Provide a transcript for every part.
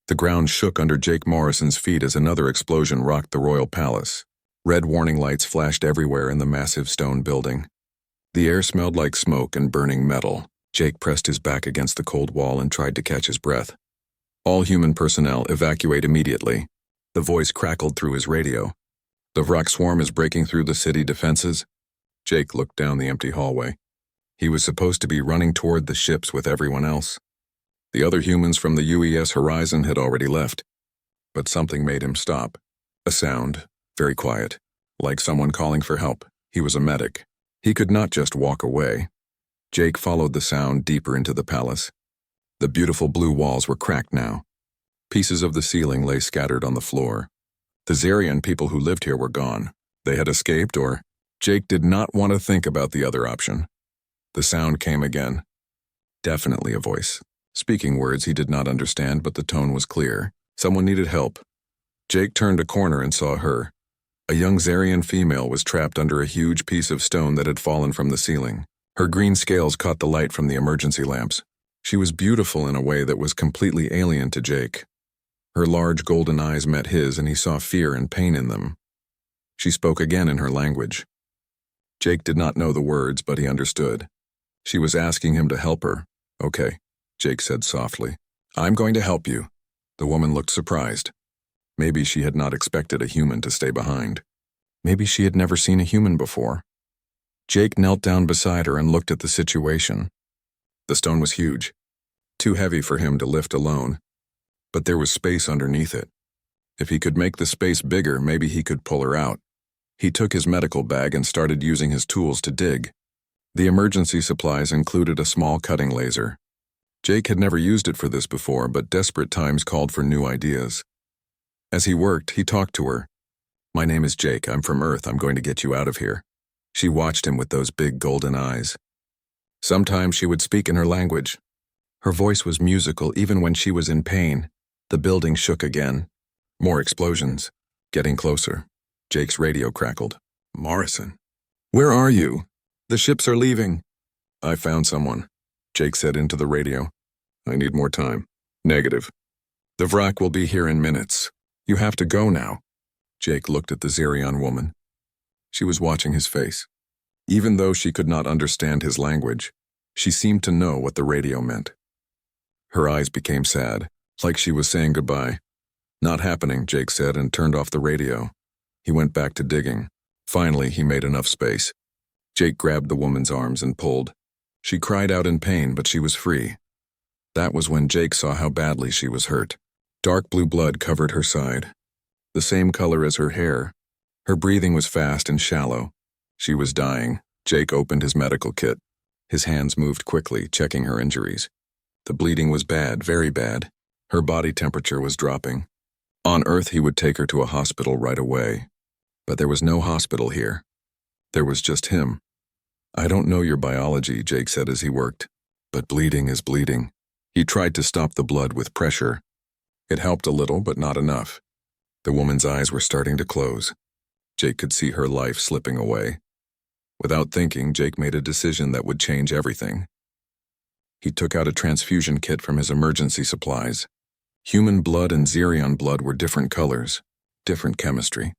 The ground shook under Jake Morrison's feet as another explosion rocked the royal palace. Red warning lights flashed everywhere in the massive stone building. The air smelled like smoke and burning metal. Jake pressed his back against the cold wall and tried to catch his breath. All human personnel evacuate immediately. The voice crackled through his radio. The Vrak swarm is breaking through the city defenses. Jake looked down the empty hallway. He was supposed to be running toward the ships with everyone else. The other humans from the UES horizon had already left. But something made him stop. A sound, very quiet, like someone calling for help. He was a medic. He could not just walk away. Jake followed the sound deeper into the palace. The beautiful blue walls were cracked now. Pieces of the ceiling lay scattered on the floor. The Zarian people who lived here were gone. They had escaped, or Jake did not want to think about the other option. The sound came again. Definitely a voice. Speaking words he did not understand, but the tone was clear. Someone needed help. Jake turned a corner and saw her. A young Zarian female was trapped under a huge piece of stone that had fallen from the ceiling. Her green scales caught the light from the emergency lamps. She was beautiful in a way that was completely alien to Jake. Her large golden eyes met his, and he saw fear and pain in them. She spoke again in her language. Jake did not know the words, but he understood. She was asking him to help her. "Okay," Jake said softly. "I'm going to help you." The woman looked surprised. Maybe she had not expected a human to stay behind. Maybe she had never seen a human before. Jake knelt down beside her and looked at the situation. The stone was huge, too heavy for him to lift alone, but there was space underneath it. If he could make the space bigger, maybe he could pull her out. He took his medical bag and started using his tools to dig. The emergency supplies included a small cutting laser. Jake had never used it for this before, but desperate times called for new ideas. As he worked, he talked to her. "My name is Jake. I'm from Earth. I'm going to get you out of here." She watched him with those big golden eyes. Sometimes she would speak in her language. Her voice was musical even when she was in pain. The building shook again. More explosions. Getting closer. Jake's radio crackled. "Morrison. Where are you? The ships are leaving." "I found someone," Jake said into the radio. "I need more time." "Negative. The Vrak will be here in minutes. You have to go now." Jake looked at the Zarian woman. She was watching his face. Even though she could not understand his language, she seemed to know what the radio meant. Her eyes became sad, like she was saying goodbye. "Not happening," Jake said and turned off the radio. He went back to digging. Finally, he made enough space. Jake grabbed the woman's arms and pulled. She cried out in pain, but she was free. That was when Jake saw how badly she was hurt. Dark blue blood covered her side, the same color as her hair. Her breathing was fast and shallow. She was dying. Jake opened his medical kit. His hands moved quickly, checking her injuries. The bleeding was bad, very bad. Her body temperature was dropping. On Earth, he would take her to a hospital right away. But there was no hospital here. There was just him. "I don't know your biology," Jake said as he worked, "but bleeding is bleeding." He tried to stop the blood with pressure. It helped a little, but not enough. The woman's eyes were starting to close. Jake could see her life slipping away. Without thinking, Jake made a decision that would change everything. He took out a transfusion kit from his emergency supplies. Human blood and Zarian blood were different colors, different chemistry.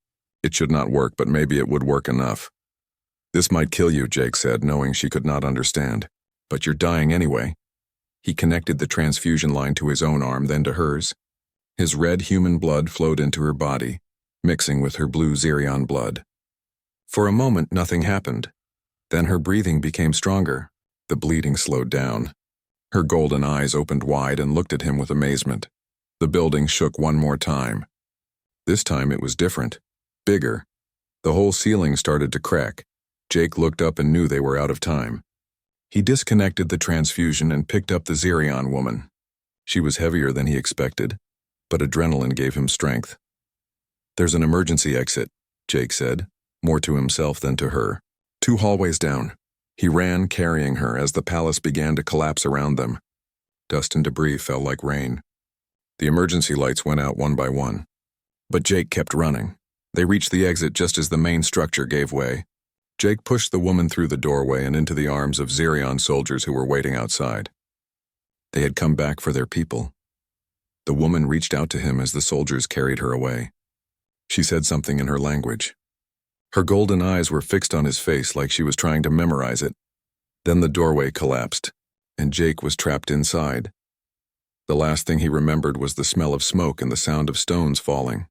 It should not work, but maybe it would work enough. "This might kill you," Jake said, knowing she could not understand. "But you're dying anyway." He connected the transfusion line to his own arm, then to hers. His red human blood flowed into her body, mixing with her blue Zarian blood. For a moment, nothing happened. Then her breathing became stronger. The bleeding slowed down. Her golden eyes opened wide and looked at him with amazement. The building shook one more time. This time it was different, bigger. The whole ceiling started to crack. Jake looked up and knew they were out of time. He disconnected the transfusion and picked up the Zarian woman. She was heavier than he expected, but adrenaline gave him strength. "There's an emergency exit," Jake said, more to himself than to her. 2 hallways down. He ran, carrying her, as the palace began to collapse around them. Dust and debris fell like rain. The emergency lights went out one by one. But Jake kept running. They reached the exit just as the main structure gave way. Jake pushed the woman through the doorway and into the arms of Zarian soldiers who were waiting outside. They had come back for their people. The woman reached out to him as the soldiers carried her away. She said something in her language. Her golden eyes were fixed on his face like she was trying to memorize it. Then the doorway collapsed, and Jake was trapped inside. The last thing he remembered was the smell of smoke and the sound of stones falling.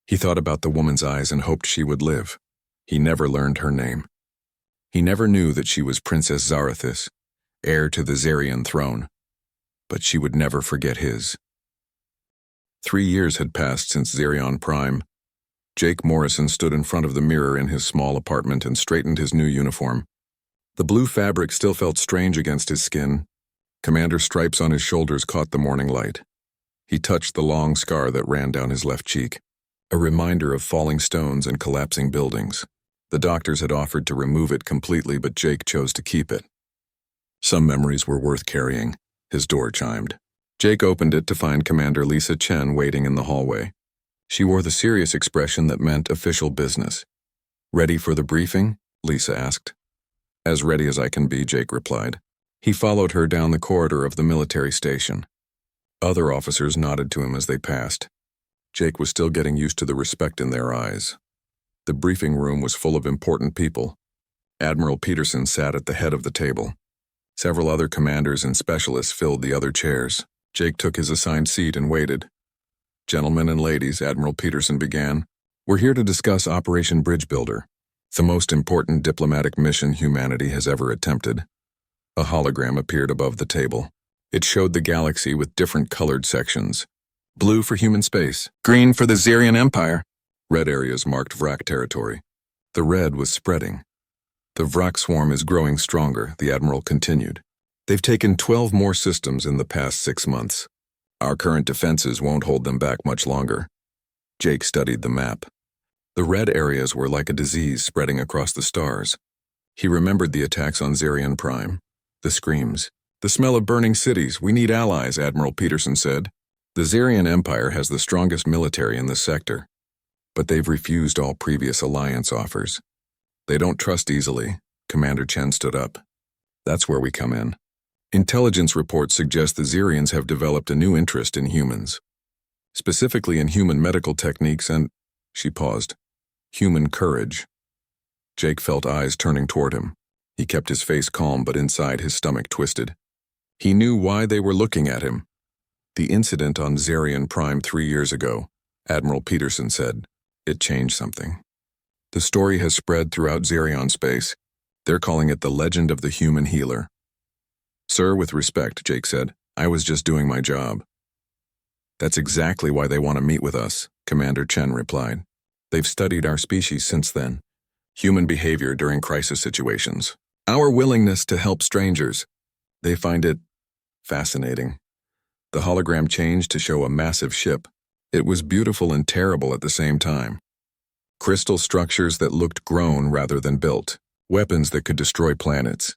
He thought about the woman's eyes and hoped she would live. He never learned her name. He never knew that she was Princess Zarathis, heir to the Zarian throne. But she would never forget his. 3 years had passed since Zarion Prime. Jake Morrison stood in front of the mirror in his small apartment and straightened his new uniform. The blue fabric still felt strange against his skin. Commander stripes on his shoulders caught the morning light. He touched the long scar that ran down his left cheek, a reminder of falling stones and collapsing buildings. The doctors had offered to remove it completely, but Jake chose to keep it. Some memories were worth carrying. His door chimed. Jake opened it to find Commander Lisa Chen waiting in the hallway. She wore the serious expression that meant official business. "Ready for the briefing?" Lisa asked. "As ready as I can be," Jake replied. He followed her down the corridor of the military station. Other officers nodded to him as they passed. Jake was still getting used to the respect in their eyes. The briefing room was full of important people. Admiral Peterson sat at the head of the table. Several other commanders and specialists filled the other chairs. Jake took his assigned seat and waited. "Gentlemen and ladies," Admiral Peterson began, "we're here to discuss Operation Bridge Builder, the most important diplomatic mission humanity has ever attempted." A hologram appeared above the table. It showed the galaxy with different colored sections. Blue for human space, green for the Zarian Empire. Red areas marked Vrak territory. The red was spreading. "The Vrak swarm is growing stronger," the Admiral continued. "They've taken 12 more systems in the past 6 months. Our current defenses won't hold them back much longer." Jake studied the map. The red areas were like a disease spreading across the stars. He remembered the attacks on Zarion Prime. The screams. "The smell of burning cities. We need allies," Admiral Peterson said. "The Zarian Empire has the strongest military in this sector, but they've refused all previous alliance offers. They don't trust easily." Commander Chen stood up. "That's where we come in. Intelligence reports suggest the Zarians have developed a new interest in humans, specifically in human medical techniques and," she paused, "human courage." Jake felt eyes turning toward him. He kept his face calm, but inside his stomach twisted. He knew why they were looking at him. "The incident on Zarion Prime 3 years ago," Admiral Peterson said. "It changed something. The story has spread throughout Zarion space. They're calling it the legend of the human healer." "Sir, with respect," Jake said, "I was just doing my job." "That's exactly why they want to meet with us," Commander Chen replied. "They've studied our species since then. Human behavior during crisis situations. Our willingness to help strangers. They find it fascinating." The hologram changed to show a massive ship. It was beautiful and terrible at the same time. Crystal structures that looked grown rather than built. Weapons that could destroy planets.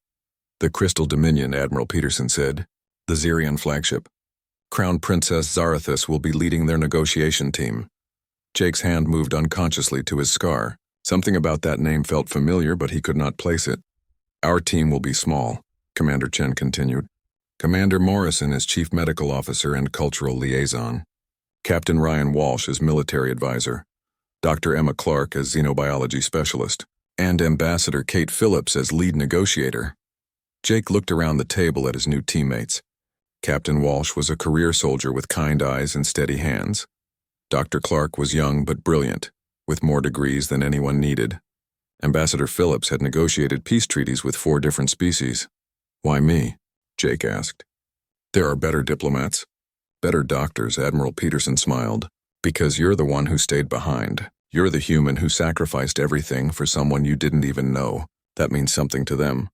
"The Crystal Dominion," Admiral Peterson said. "The Zarion flagship. Crown Princess Zarathis will be leading their negotiation team." Jake's hand moved unconsciously to his scar. Something about that name felt familiar, but he could not place it. "Our team will be small," Commander Chen continued. "Commander Morrison is Chief Medical Officer and Cultural Liaison. Captain Ryan Walsh is Military Advisor. Dr. Emma Clark as Xenobiology Specialist. And Ambassador Kate Phillips as Lead Negotiator." Jake looked around the table at his new teammates. Captain Walsh was a career soldier with kind eyes and steady hands. Dr. Clark was young but brilliant, with more degrees than anyone needed. Ambassador Phillips had negotiated peace treaties with 4 different species. "Why me?" Jake asked. "There are better diplomats. Better doctors," Admiral Peterson smiled. "Because you're the one who stayed behind. You're the human who sacrificed everything for someone you didn't even know. That means something to them."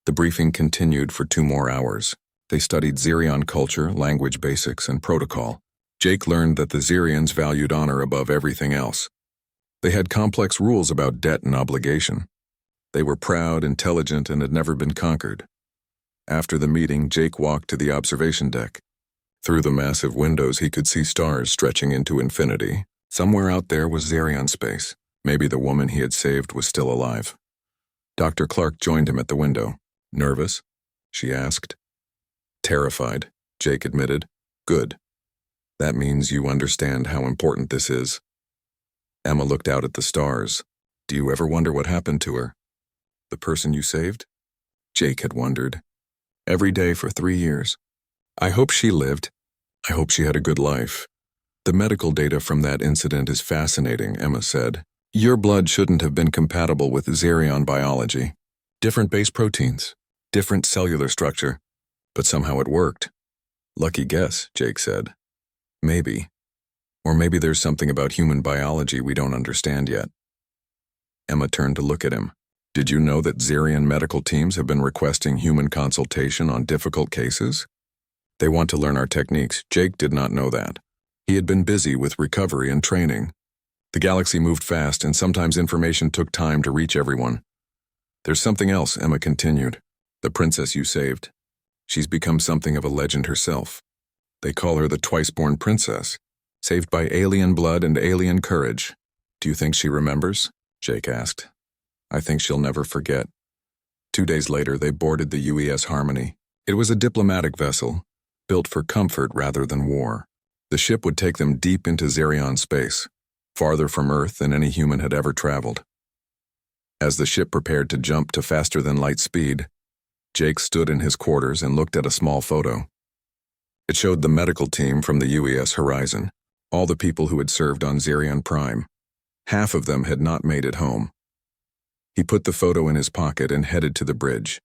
The briefing continued for 2 more hours. They studied Zarion culture, language basics, and protocol. Jake learned that the Zarians valued honor above everything else. They had complex rules about debt and obligation. They were proud, intelligent, and had never been conquered. After the meeting, Jake walked to the observation deck. Through the massive windows, he could see stars stretching into infinity. Somewhere out there was Zarion space. Maybe the woman he had saved was still alive. Dr. Clark joined him at the window. "Nervous?" she asked. "Terrified," Jake admitted. "Good. That means you understand how important this is. Emma looked out at the stars. Do you ever wonder what happened to her? The person you saved? Jake had wondered. Every day for 3 years. I hope she lived. I hope she had a good life. The medical data from that incident is fascinating, Emma said. Your blood shouldn't have been compatible with Xerion biology. Different base proteins, different cellular structure, but somehow it worked. Lucky guess, Jake said. Maybe. Or maybe there's something about human biology we don't understand yet. Emma turned to look at him. Did you know that Xerion medical teams have been requesting human consultation on difficult cases? They want to learn our techniques. Jake did not know that. He had been busy with recovery and training. The galaxy moved fast, and sometimes information took time to reach everyone. There's something else, Emma continued. The princess you saved. She's become something of a legend herself. They call her the twice-born princess, saved by alien blood and alien courage. Do you think she remembers? Jake asked. I think she'll never forget. 2 days later, they boarded the UES Harmony. It was a diplomatic vessel, built for comfort rather than war. The ship would take them deep into Xerion space, farther from Earth than any human had ever traveled. As the ship prepared to jump to faster-than-light speed, Jake stood in his quarters and looked at a small photo. It showed the medical team from the UES Horizon, all the people who had served on Xerion Prime. Half of them had not made it home. He put the photo in his pocket and headed to the bridge.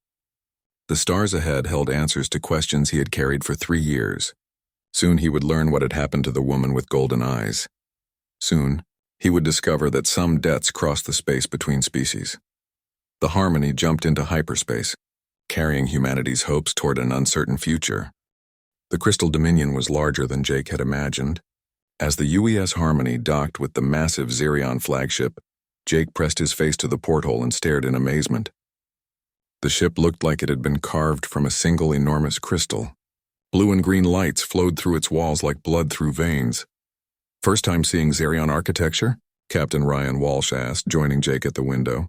The stars ahead held answers to questions he had carried for 3 years. Soon he would learn what had happened to the woman with golden eyes. Soon, he would discover that some debts crossed the space between species. The Harmony jumped into hyperspace, carrying humanity's hopes toward an uncertain future. The Crystal Dominion was larger than Jake had imagined. As the UES Harmony docked with the massive Xerion flagship, Jake pressed his face to the porthole and stared in amazement. The ship looked like it had been carved from a single enormous crystal. Blue and green lights flowed through its walls like blood through veins. First time seeing Xerion architecture? Captain Ryan Walsh asked, joining Jake at the window.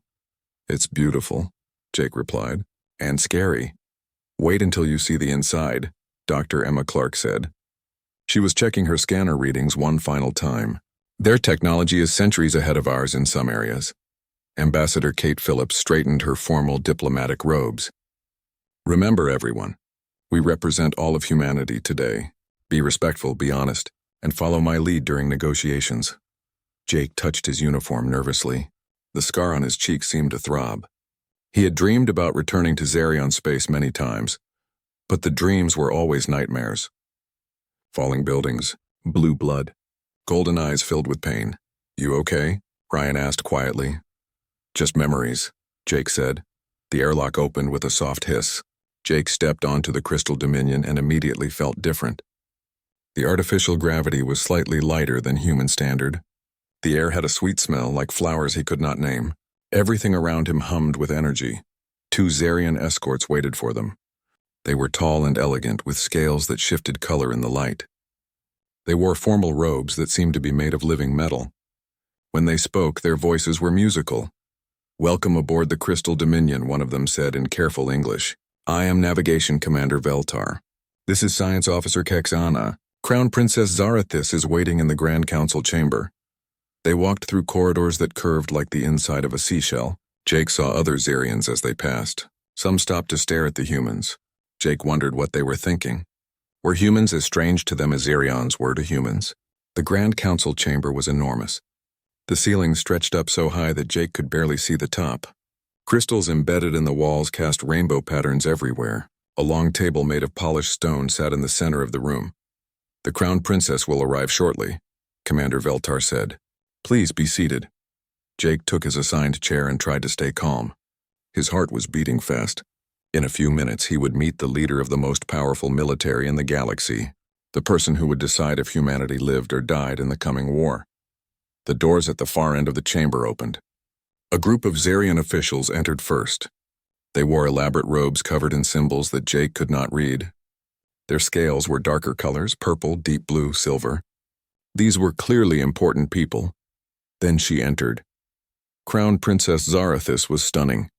It's beautiful, Jake replied, and scary. Wait until you see the inside, Dr. Emma Clark said. She was checking her scanner readings one final time. Their technology is centuries ahead of ours in some areas. Ambassador Kate Phillips straightened her formal diplomatic robes. Remember, everyone, we represent all of humanity today. Be respectful, be honest, and follow my lead during negotiations. Jake touched his uniform nervously. The scar on his cheek seemed to throb. He had dreamed about returning to Xerion space many times, but the dreams were always nightmares. Falling buildings, blue blood, golden eyes filled with pain. You okay? Ryan asked quietly. Just memories, Jake said. The airlock opened with a soft hiss. Jake stepped onto the Crystal Dominion and immediately felt different. The artificial gravity was slightly lighter than human standard. The air had a sweet smell like flowers he could not name. Everything around him hummed with energy. 2 Xerion escorts waited for them. They were tall and elegant, with scales that shifted color in the light. They wore formal robes that seemed to be made of living metal. When they spoke, their voices were musical. Welcome aboard the Crystal Dominion, one of them said in careful English. I am Navigation Commander Veltar. This is Science Officer Kexana. Crown Princess Zarathis is waiting in the Grand Council chamber. They walked through corridors that curved like the inside of a seashell. Jake saw other Xerions as they passed. Some stopped to stare at the humans. Jake wondered what they were thinking. Were humans as strange to them as Xerions were to humans? The Grand Council chamber was enormous. The ceiling stretched up so high that Jake could barely see the top. Crystals embedded in the walls cast rainbow patterns everywhere. A long table made of polished stone sat in the center of the room. The Crown Princess will arrive shortly, Commander Veltar said. Please be seated. Jake took his assigned chair and tried to stay calm. His heart was beating fast. In a few minutes, he would meet the leader of the most powerful military in the galaxy, the person who would decide if humanity lived or died in the coming war. The doors at the far end of the chamber opened. A group of Xerion officials entered first. They wore elaborate robes covered in symbols that Jake could not read. Their scales were darker colors, purple, deep blue, silver. These were clearly important people. Then she entered. Crown Princess Zarathis was stunning.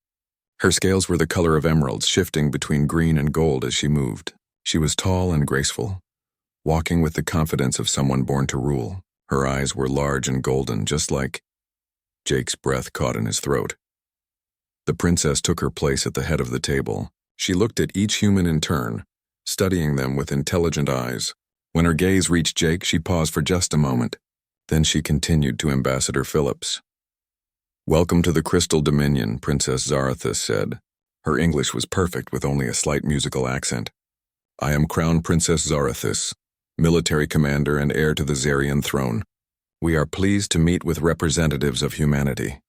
Her scales were the color of emeralds, shifting between green and gold as she moved. She was tall and graceful. walking with the confidence of someone born to rule. Her eyes were large and golden, just like... Jake's breath caught in his throat. The princess took her place at the head of the table. She looked at each human in turn, studying them with intelligent eyes. When her gaze reached Jake, she paused for just a moment. Then she continued to Ambassador Phillips. "Welcome to the Crystal Dominion," Princess Zarathus said. Her English was perfect with only a slight musical accent. "I am Crown Princess Zarathus, military commander and heir to the Zarian throne. We are pleased to meet with representatives of humanity."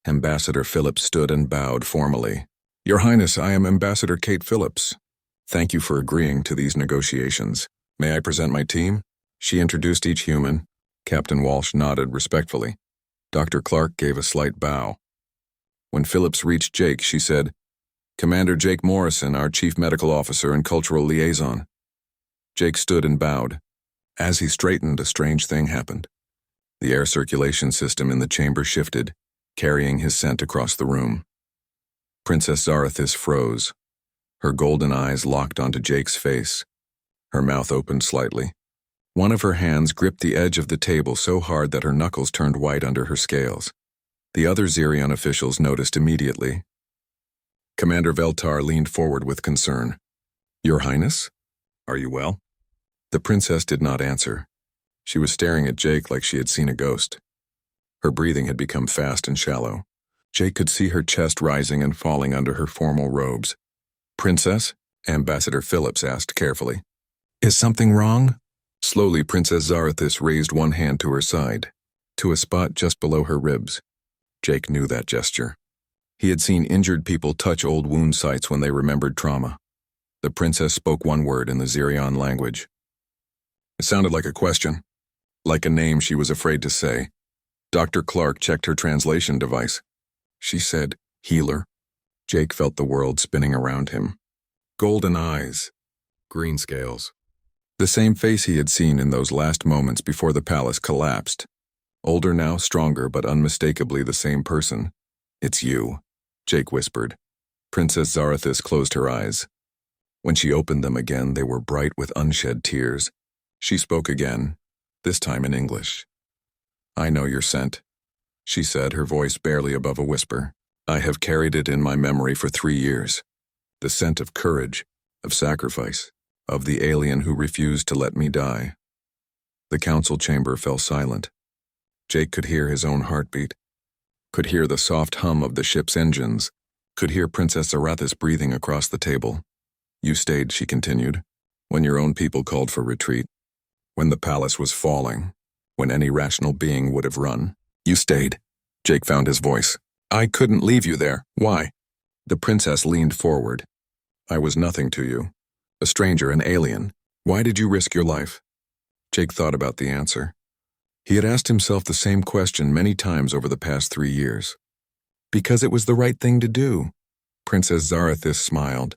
Ambassador Phillips stood and bowed formally. "Your Highness, I am Ambassador Kate Phillips. Thank you for agreeing to these negotiations. May I present my team?" She introduced each human. Captain Walsh nodded respectfully. Dr. Clark gave a slight bow. When Phillips reached Jake, she said, "Commander Jake Morrison, our Chief Medical Officer and Cultural Liaison." Jake stood and bowed. As he straightened, a strange thing happened. The air circulation system in the chamber shifted, carrying his scent across the room. Princess Zarathus froze. Her golden eyes locked onto Jake's face. Her mouth opened slightly. One of her hands gripped the edge of the table so hard that her knuckles turned white under her scales. The other Zirion officials noticed immediately. Commander Veltar leaned forward with concern. "Your Highness? Are you well?" The princess did not answer. She was staring at Jake like she had seen a ghost. Her breathing had become fast and shallow. Jake could see her chest rising and falling under her formal robes. "Princess?" Ambassador Phillips asked carefully. "Is something wrong?" Slowly, Princess Zarathus raised one hand to her side, to a spot just below her ribs. Jake knew that gesture. He had seen injured people touch old wound sites when they remembered trauma. The princess spoke one word in the Zirion language. It sounded like a question, like a name she was afraid to say. Dr. Clark checked her translation device. She said, "Healer." Jake felt the world spinning around him. Golden eyes, green scales. The same face he had seen in those last moments before the palace collapsed. Older now, stronger, but unmistakably the same person. "It's you," Jake whispered. Princess Zarathus closed her eyes. When she opened them again, they were bright with unshed tears. She spoke again, this time in English. "I know your scent," she said, her voice barely above a whisper. "I have carried it in my memory for 3 years. The scent of courage, of sacrifice, of the alien who refused to let me die." The council chamber fell silent. Jake could hear his own heartbeat, could hear the soft hum of the ship's engines, could hear Princess Zarathus breathing across the table. "You stayed," she continued, "when your own people called for retreat, when the palace was falling, when any rational being would have run. You stayed." Jake found his voice. "I couldn't leave you there. Why?" The princess leaned forward. "I was nothing to you. A stranger, an alien. Why did you risk your life?" Jake thought about the answer. He had asked himself the same question many times over the past 3 years. "Because it was the right thing to do." Princess Zarathus smiled.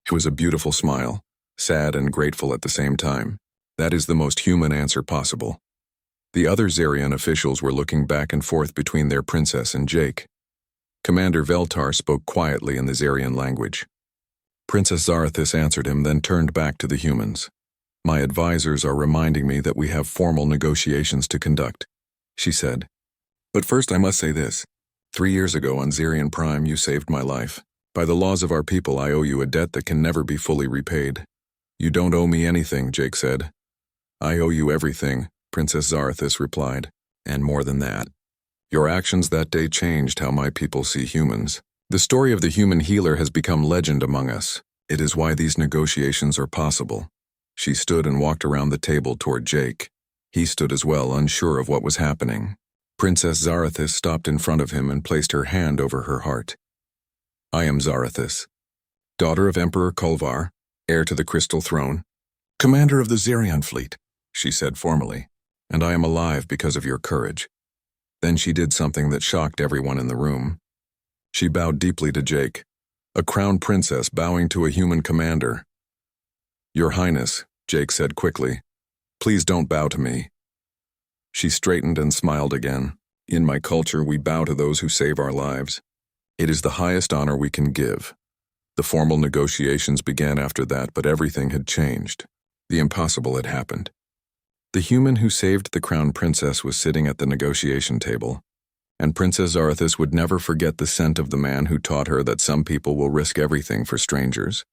It was a beautiful smile, sad and grateful at the same time. That is the most human answer possible. The other Zarian officials were looking back and forth between their princess and Jake. Commander Veltar spoke quietly in the Zarian language. Princess Zarathus answered him, then turned back to the humans. "My advisors are reminding me that we have formal negotiations to conduct," she said. "But first I must say this. 3 years ago on Zarian Prime you saved my life. By the laws of our people I owe you a debt that can never be fully repaid." "You don't owe me anything," Jake said. "I owe you everything," Princess Zarathus replied. "And more than that. Your actions that day changed how my people see humans. The story of the human healer has become legend among us. It is why these negotiations are possible." She stood and walked around the table toward Jake. He stood as well, unsure of what was happening. Princess Zarathus stopped in front of him and placed her hand over her heart. "I am Zarathus, daughter of Emperor Kulvar, heir to the Crystal Throne, commander of the Zarian fleet," she said formally, "and I am alive because of your courage." Then she did something that shocked everyone in the room. She bowed deeply to Jake, a crown princess bowing to a human commander. "Your Highness," Jake said quickly, "please don't bow to me." She straightened and smiled again. "In my culture, we bow to those who save our lives. It is the highest honor we can give." The formal negotiations began after that, but everything had changed. The impossible had happened. The human who saved the crown princess was sitting at the negotiation table, and Princess Zarathis would never forget the scent of the man who taught her that some people will risk everything for strangers.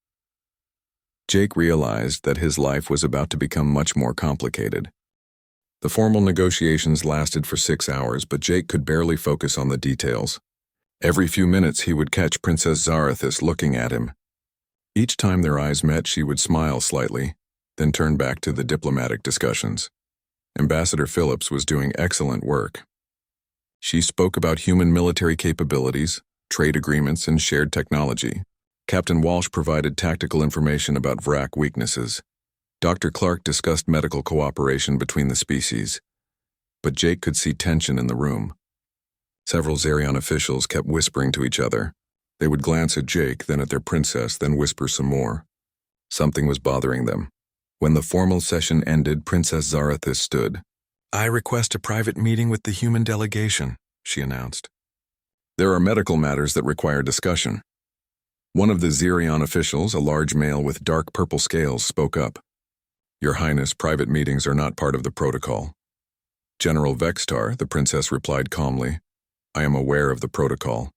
Jake realized that his life was about to become much more complicated. The formal negotiations lasted for 6 hours, but Jake could barely focus on the details. Every few minutes he would catch Princess Zarathis looking at him. Each time their eyes met, she would smile slightly, then turn back to the diplomatic discussions. Ambassador Phillips was doing excellent work. She spoke about human military capabilities, trade agreements, and shared technology. Captain Walsh provided tactical information about VRAC weaknesses. Dr. Clark discussed medical cooperation between the species. But Jake could see tension in the room. Several Zerion officials kept whispering to each other. They would glance at Jake, then at their princess, then whisper some more. Something was bothering them. When the formal session ended, Princess Zarathis stood. "I request a private meeting with the human delegation," she announced. "There are medical matters that require discussion." One of the Zerion officials, a large male with dark purple scales, spoke up. "Your Highness, private meetings are not part of the protocol." "General Vextar," the princess replied calmly, "I am aware of the protocol.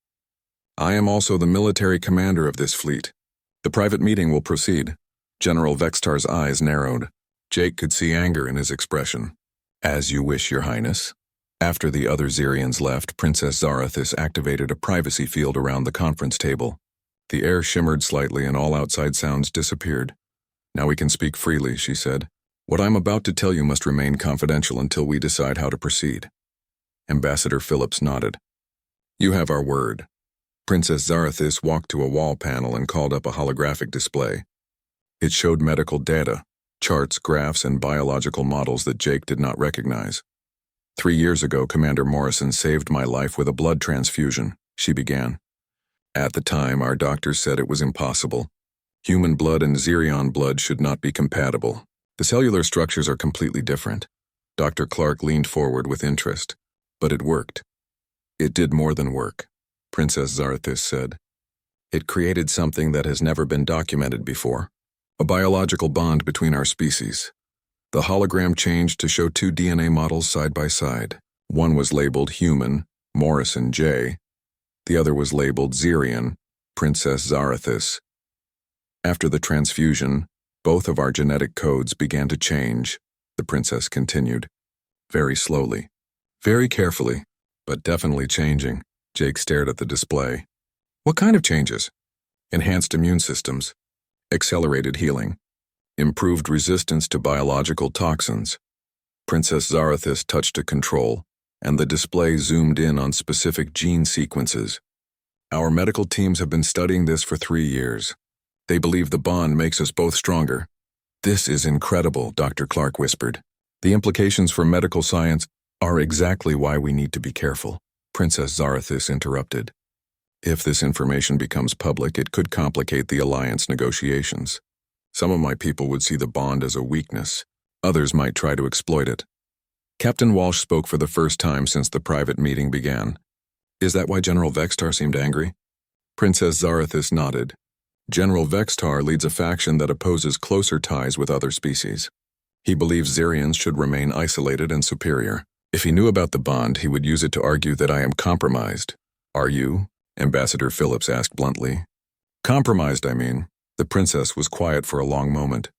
I am also the military commander of this fleet. The private meeting will proceed." General Vextar's eyes narrowed. Jake could see anger in his expression. "As you wish, Your Highness." After the other Zerians left, Princess Zarathis activated a privacy field around the conference table. The air shimmered slightly and all outside sounds disappeared. "Now we can speak freely," she said. "What I'm about to tell you must remain confidential until we decide how to proceed." Ambassador Phillips nodded. "You have our word." Princess Zarathis walked to a wall panel and called up a holographic display. It showed medical data, charts, graphs, and biological models that Jake did not recognize. 3 years ago, Commander Morrison saved my life with a blood transfusion, she began. At the time, our doctors said it was impossible. Human blood and Zerion blood should not be compatible. The cellular structures are completely different. Dr. Clark leaned forward with interest. But it worked. "It did more than work," Princess Zarathis said. "It created something that has never been documented before. A biological bond between our species." The hologram changed to show 2 DNA models side by side. One was labeled human, Morrison J. The other was labeled Zerion, Princess Zarathis. "After the transfusion, both of our genetic codes began to change," the princess continued. "Very slowly, very carefully, but definitely changing." Jake stared at the display. "What kind of changes?" "Enhanced immune systems, accelerated healing, improved resistance to biological toxins." Princess Zarathis touched a control, and the display zoomed in on specific gene sequences. "Our medical teams have been studying this for 3 years. They believe the bond makes us both stronger." "This is incredible," Dr. Clark whispered. "The implications for medical science are exactly why we need to be careful." Princess Zarathis interrupted. "If this information becomes public, it could complicate the alliance negotiations. Some of my people would see the bond as a weakness. Others might try to exploit it." Captain Walsh spoke for the first time since the private meeting began. "Is that why General Vextar seemed angry?" Princess Zarathis nodded. "General Vextar leads a faction that opposes closer ties with other species. He believes Zerians should remain isolated and superior. If he knew about the bond, he would use it to argue that I am compromised." "Are you?" Ambassador Phillips asked bluntly. "Compromised, I mean." The princess was quiet for a long moment.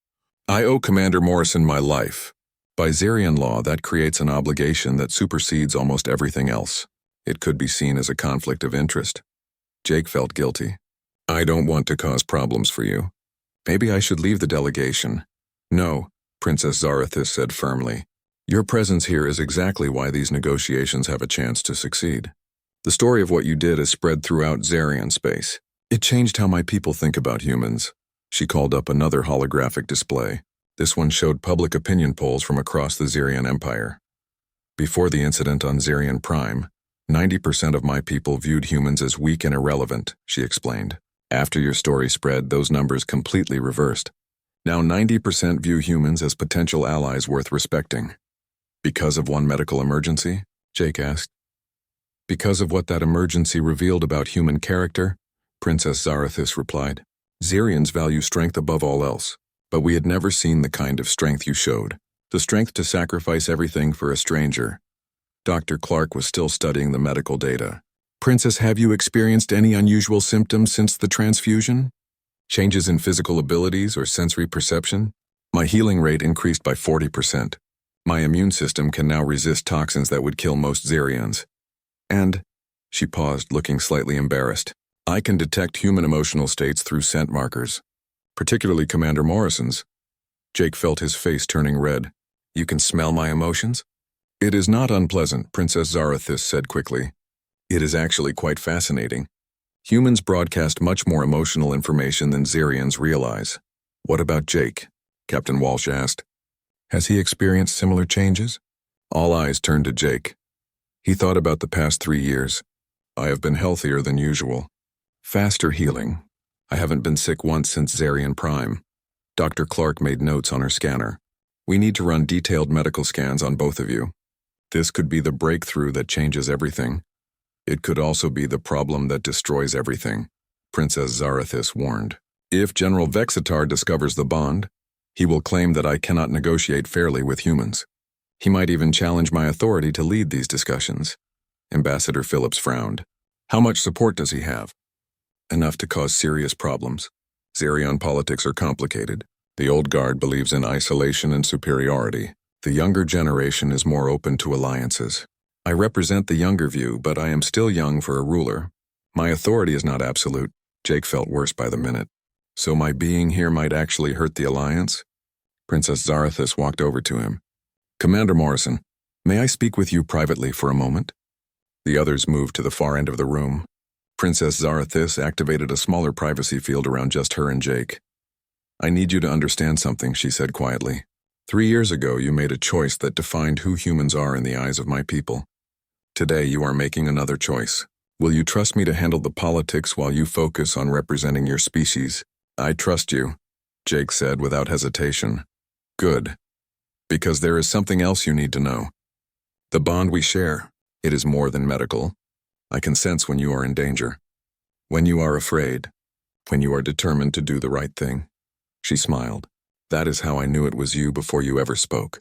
"I owe Commander Morrison my life. By Zerion law, that creates an obligation that supersedes almost everything else. It could be seen as a conflict of interest." Jake felt guilty. "I don't want to cause problems for you. Maybe I should leave the delegation." "No," Princess Zarathis said firmly. "Your presence here is exactly why these negotiations have a chance to succeed. The story of what you did is spread throughout Zerion space. It changed how my people think about humans." She called up another holographic display. This one showed public opinion polls from across the Zerion Empire. "Before the incident on Zerion Prime, 90% of my people viewed humans as weak and irrelevant," she explained. "After your story spread, those numbers completely reversed. Now 90% view humans as potential allies worth respecting." "Because of one medical emergency?" Jake asked. "Because of what that emergency revealed about human character," Princess Zarathis replied. "Zerians value strength above all else, But we had never seen the kind of strength you showed. The strength to sacrifice everything for a stranger. Dr. Clark was still studying the medical data. Princess, have you experienced any unusual symptoms since the transfusion? Changes in physical abilities or sensory perception? My healing rate increased by 40%. My immune system can now resist toxins that would kill most Xerions. And, she paused, looking slightly embarrassed, I can detect human emotional states through scent markers, particularly Commander Morrison's. Jake felt his face turning red. You can smell my emotions? It is not unpleasant, Princess Zarathis said quickly. It is actually quite fascinating. Humans broadcast much more emotional information than Xerions realize. What about Jake? Captain Walsh asked. Has he experienced similar changes? All eyes turned to Jake. He thought about the past 3 years. I have been healthier than usual. Faster healing. I haven't been sick once since Xerion Prime. Dr. Clark made notes on her scanner. We need to run detailed medical scans on both of you. This could be the breakthrough that changes everything. It could also be the problem that destroys everything, Princess Zarathis warned. If General Vexitar discovers the bond, he will claim that I cannot negotiate fairly with humans. He might even challenge my authority to lead these discussions. Ambassador Phillips frowned. How much support does he have? Enough to cause serious problems. Xerion politics are complicated. The old guard believes in isolation and superiority. The younger generation is more open to alliances. I represent the younger view, but I am still young for a ruler. My authority is not absolute. Jake felt worse by the minute. So my being here might actually hurt the alliance? Princess Zarathis walked over to him. Commander Morrison, may I speak with you privately for a moment? The others moved to the far end of the room. Princess Zarathis activated a smaller privacy field around just her and Jake. I need you to understand something, she said quietly. 3 years ago, you made a choice that defined who humans are in the eyes of my people. Today, you are making another choice. Will you trust me to handle the politics while you focus on representing your species? I trust you, Jake said without hesitation. Good. Because there is something else you need to know. The bond we share, it is more than medical. I can sense when you are in danger. When you are afraid. When you are determined to do the right thing. She smiled. That is how I knew it was you before you ever spoke.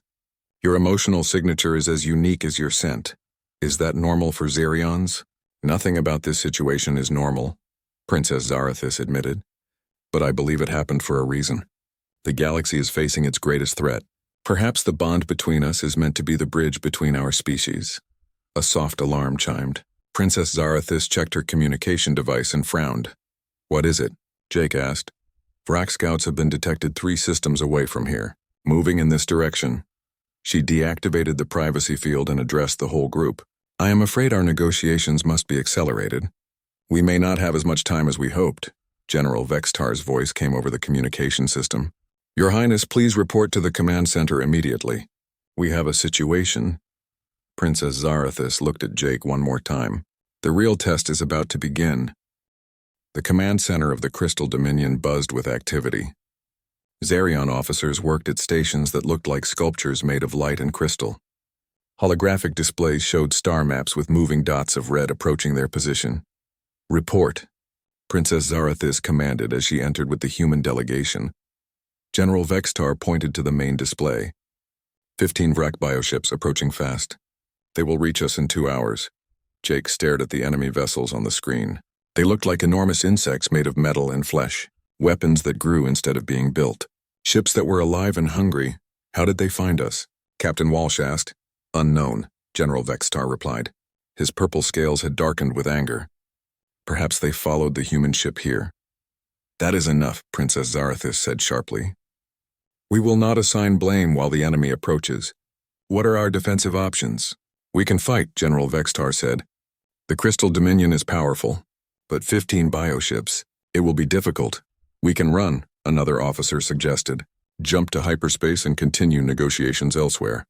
Your emotional signature is as unique as your scent. Is that normal for Xerions? Nothing about this situation is normal, Princess Zarathis admitted. But I believe it happened for a reason. The galaxy is facing its greatest threat. Perhaps the bond between us is meant to be the bridge between our species. A soft alarm chimed. Princess Zarathis checked her communication device and frowned. What is it? Jake asked. Vrak scouts have been detected 3 systems away from here, moving in this direction. She deactivated the privacy field and addressed the whole group. I am afraid our negotiations must be accelerated. We may not have as much time as we hoped. General Vextar's voice came over the communication system. Your Highness, please report to the command center immediately. We have a situation. Princess Zarathis looked at Jake one more time. The real test is about to begin. The command center of the Crystal Dominion buzzed with activity. Xerion officers worked at stations that looked like sculptures made of light and crystal. Holographic displays showed star maps with moving dots of red approaching their position. Report, Princess Zarathis commanded as she entered with the human delegation. General Vextar pointed to the main display. 15 Vrak bioships approaching fast. They will reach us in 2 hours. Jake stared at the enemy vessels on the screen. They looked like enormous insects made of metal and flesh, weapons that grew instead of being built. Ships that were alive and hungry. How did they find us? Captain Walsh asked. Unknown, General Vextar replied. His purple scales had darkened with anger. Perhaps they followed the human ship here. That is enough, Princess Zarathis said sharply. We will not assign blame while the enemy approaches. What are our defensive options? We can fight, General Vextar said. The Crystal Dominion is powerful, but 15 bioships. It will be difficult. We can run, another officer suggested. Jump to hyperspace and continue negotiations elsewhere.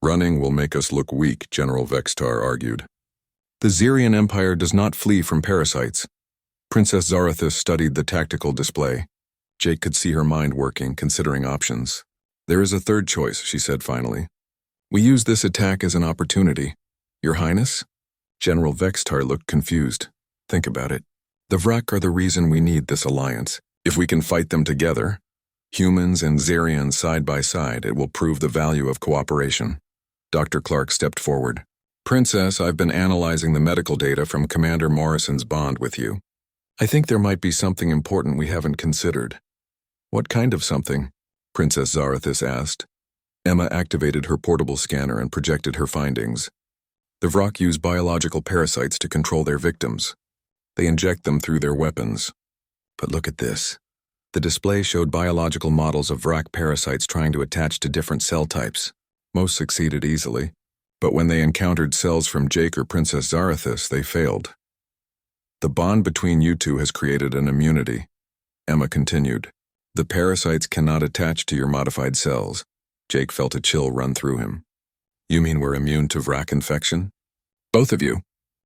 Running will make us look weak, General Vextar argued. The Xerion Empire does not flee from parasites. Princess Zarathis studied the tactical display. Jake could see her mind working, considering options. There is a third choice, she said finally. We use this attack as an opportunity. Your Highness? General Vextar looked confused. Think about it. The Vrak are the reason we need this alliance. If we can fight them together, Humans and Xerians side by side, it will prove the value of cooperation. Dr. Clark stepped forward. Princess, I've been analyzing the medical data from Commander Morrison's bond with you. I think there might be something important we haven't considered. What kind of something? Princess Zarathis asked. Emma activated her portable scanner and projected her findings. The Vrak use biological parasites to control their victims. They inject them through their weapons. But look at this. The display showed biological models of Vrak parasites trying to attach to different cell types. Most succeeded easily, but when they encountered cells from Jake or Princess Zarathis, they failed. The bond between you two has created an immunity, Emma continued. The parasites cannot attach to your modified cells. Jake felt a chill run through him. You mean we're immune to Vrak infection? Both of you,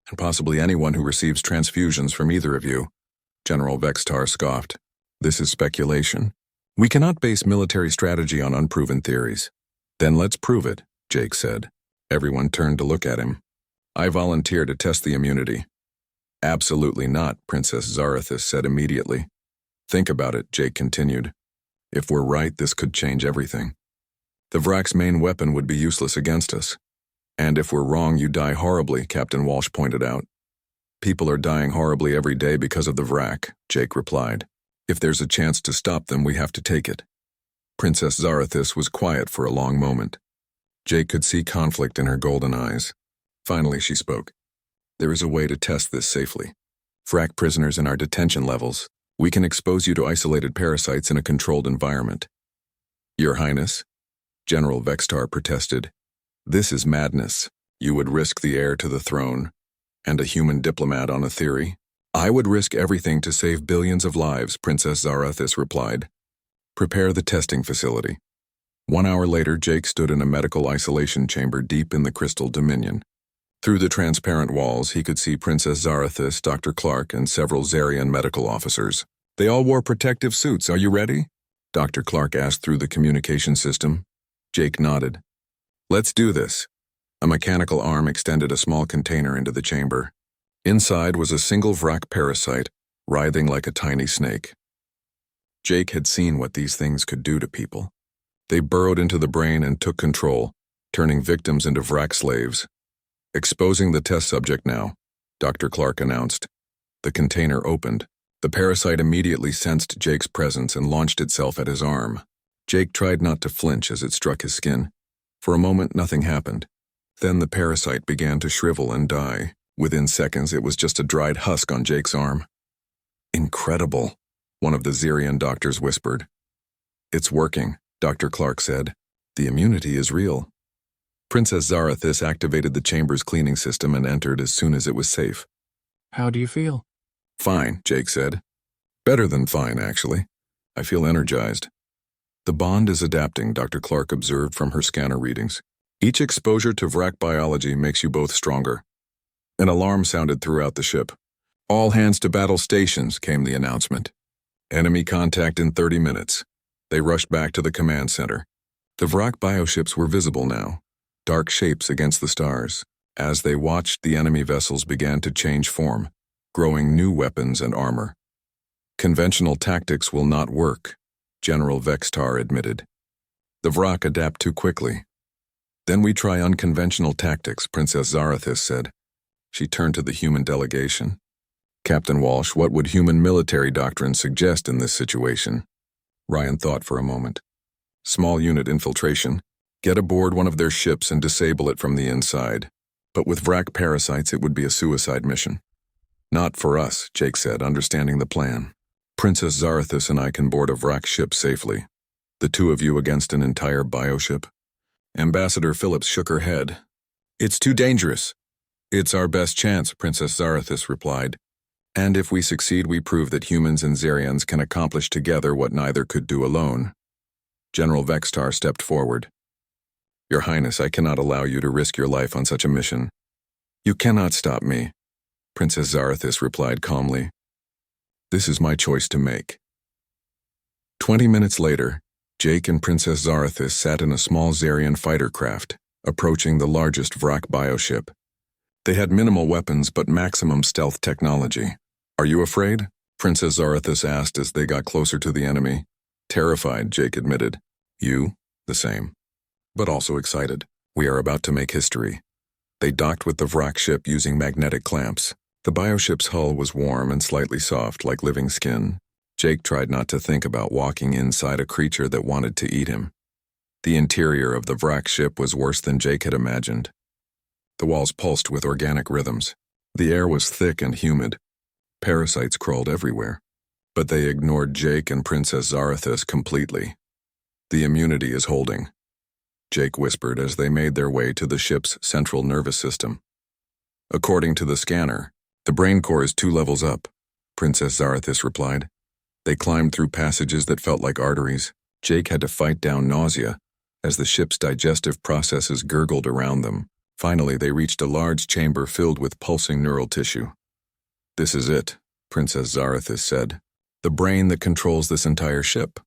and possibly anyone who receives transfusions from either of you, General Vextar scoffed. This is speculation. We cannot base military strategy on unproven theories. Then let's prove it, Jake said. Everyone turned to look at him. I volunteer to test the immunity. Absolutely not, Princess Zarathis said immediately. Think about it, Jake continued. If we're right, this could change everything. The Vrak's main weapon would be useless against us. And if we're wrong, you die horribly, Captain Walsh pointed out. People are dying horribly every day because of the Vrak, Jake replied. If there's a chance to stop them, we have to take it. Princess Zarathis was quiet for a long moment. Jake could see conflict in her golden eyes. Finally, she spoke. There is a way to test this safely. Vrak prisoners in our detention levels. We can expose you to isolated parasites in a controlled environment. Your Highness, General Vextar protested. This is madness. You would risk the heir to the throne, and a human diplomat on a theory. I would risk everything to save billions of lives, Princess Zarathis replied. Prepare the testing facility. 1 hour later, Jake stood in a medical isolation chamber deep in the Crystal Dominion. Through the transparent walls, he could see Princess Zarathis, Dr. Clark, and several Xerian medical officers. They all wore protective suits. Are you ready? Dr. Clark asked through the communication system. Jake nodded. Let's do this. A mechanical arm extended a small container into the chamber. Inside was a single Vrak parasite, writhing like a tiny snake. Jake had seen what these things could do to people. They burrowed into the brain and took control, turning victims into Vrak slaves. Exposing the test subject now, Dr. Clark announced. The container opened. The parasite immediately sensed Jake's presence and launched itself at his arm. Jake tried not to flinch as it struck his skin. For a moment, nothing happened. Then the parasite began to shrivel and die. Within seconds, it was just a dried husk on Jake's arm. Incredible, one of the Xerian doctors whispered. It's working, Dr. Clark said. The immunity is real. Princess Zarathis activated the chamber's cleaning system and entered as soon as it was safe. How do you feel? Fine, Jake said. Better than fine, actually. I feel energized. The bond is adapting, Dr. Clark observed from her scanner readings. Each exposure to Vrak biology makes you both stronger. An alarm sounded throughout the ship. All hands to battle stations, came the announcement. Enemy contact in 30 minutes. They rushed back to the command center. The Vrak bioships were visible now, dark shapes against the stars. As they watched, the enemy vessels began to change form, growing new weapons and armor. Conventional tactics will not work, General Vextar admitted. The Vrak adapt too quickly. Then we try unconventional tactics, Princess Zarathis said. She turned to the human delegation. Captain Walsh, what would human military doctrine suggest in this situation? Ryan thought for a moment. Small unit infiltration. Get aboard one of their ships and disable it from the inside. But with Vrak parasites, it would be a suicide mission. Not for us, Jake said, understanding the plan. Princess Zarathis and I can board a Vrak ship safely. The two of you against an entire bioship? Ambassador Phillips shook her head. It's too dangerous. It's our best chance, Princess Zarathis replied. And if we succeed, we prove that humans and Xerians can accomplish together what neither could do alone. General Vextar stepped forward. Your Highness, I cannot allow you to risk your life on such a mission. You cannot stop me, Princess Zarathis replied calmly. This is my choice to make. 20 minutes later, Jake and Princess Zarathis sat in a small Xerian fighter craft, approaching the largest Vrak bioship. They had minimal weapons but maximum stealth technology. Are you afraid? Princess Zarathis asked as they got closer to the enemy. Terrified, Jake admitted. You? The same. But also excited. We are about to make history. They docked with the wrack ship using magnetic clamps. The bioship's hull was warm and slightly soft, like living skin. Jake tried not to think about walking inside a creature that wanted to eat him. The interior of the wrack ship was worse than Jake had imagined. The walls pulsed with organic rhythms. The air was thick and humid. Parasites crawled everywhere. But they ignored Jake and Princess Zarathis completely. The immunity is holding, Jake whispered as they made their way to the ship's central nervous system. According to the scanner, the brain core is 2 levels up, Princess Zarathis replied. They climbed through passages that felt like arteries. Jake had to fight down nausea as the ship's digestive processes gurgled around them. Finally, they reached a large chamber filled with pulsing neural tissue. This is it, Princess Zarathis said. The brain that controls this entire ship.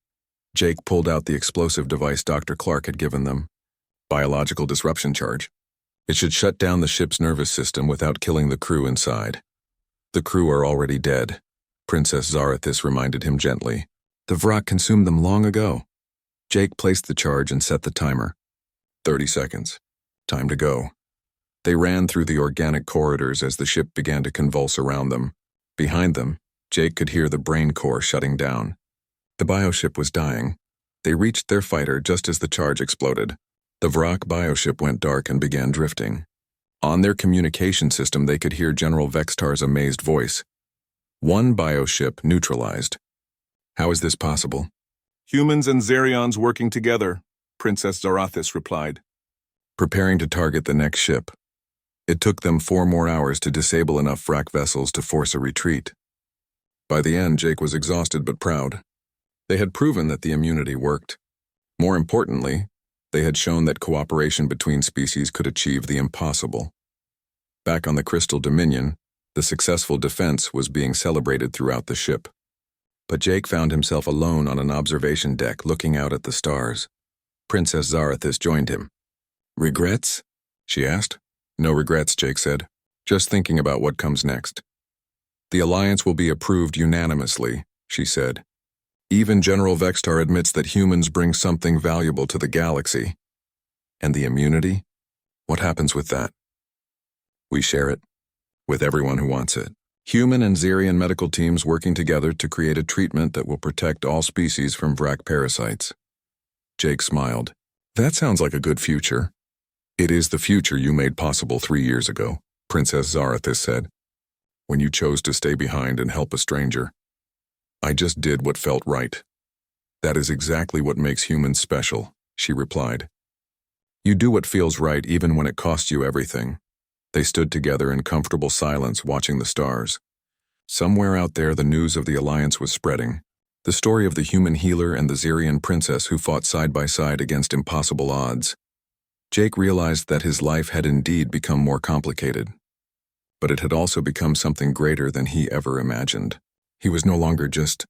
Jake pulled out the explosive device Dr. Clark had given them. Biological disruption charge. It should shut down the ship's nervous system without killing the crew inside. The crew are already dead, Princess Zarathis reminded him gently. The Vrak consumed them long ago. Jake placed the charge and set the timer. 30 seconds. Time to go. They ran through the organic corridors as the ship began to convulse around them. Behind them, Jake could hear the brain core shutting down. The bioship was dying. They reached their fighter just as the charge exploded. The Vrak bioship went dark and began drifting. On their communication system, they could hear General Vextar's amazed voice. 1 bioship neutralized. How is this possible? Humans and Xerions working together, Princess Zarathis replied. Preparing to target the next ship. It took them 4 more hours to disable enough Vrak vessels to force a retreat. By the end, Jake was exhausted but proud. They had proven that the immunity worked. More importantly, they had shown that cooperation between species could achieve the impossible. Back on the Crystal Dominion, the successful defense was being celebrated throughout the ship. But Jake found himself alone on an observation deck looking out at the stars. Princess Zarathis joined him. Regrets? She asked. No regrets, Jake said. Just thinking about what comes next. The alliance will be approved unanimously, she said. Even General Vextar admits that humans bring something valuable to the galaxy. And the immunity? What happens with that? We share it. With everyone who wants it. Human and Xerion medical teams working together to create a treatment that will protect all species from Vrak parasites. Jake smiled. That sounds like a good future. It is the future you made possible 3 years ago, Princess Zarathis said. When you chose to stay behind and help a stranger. I just did what felt right. That is exactly what makes humans special, she replied. You do what feels right even when it costs you everything. They stood together in comfortable silence watching the stars. Somewhere out there the news of the alliance was spreading. The story of the human healer and the Xerion princess who fought side by side against impossible odds. Jake realized that his life had indeed become more complicated. But it had also become something greater than he ever imagined. He was no longer just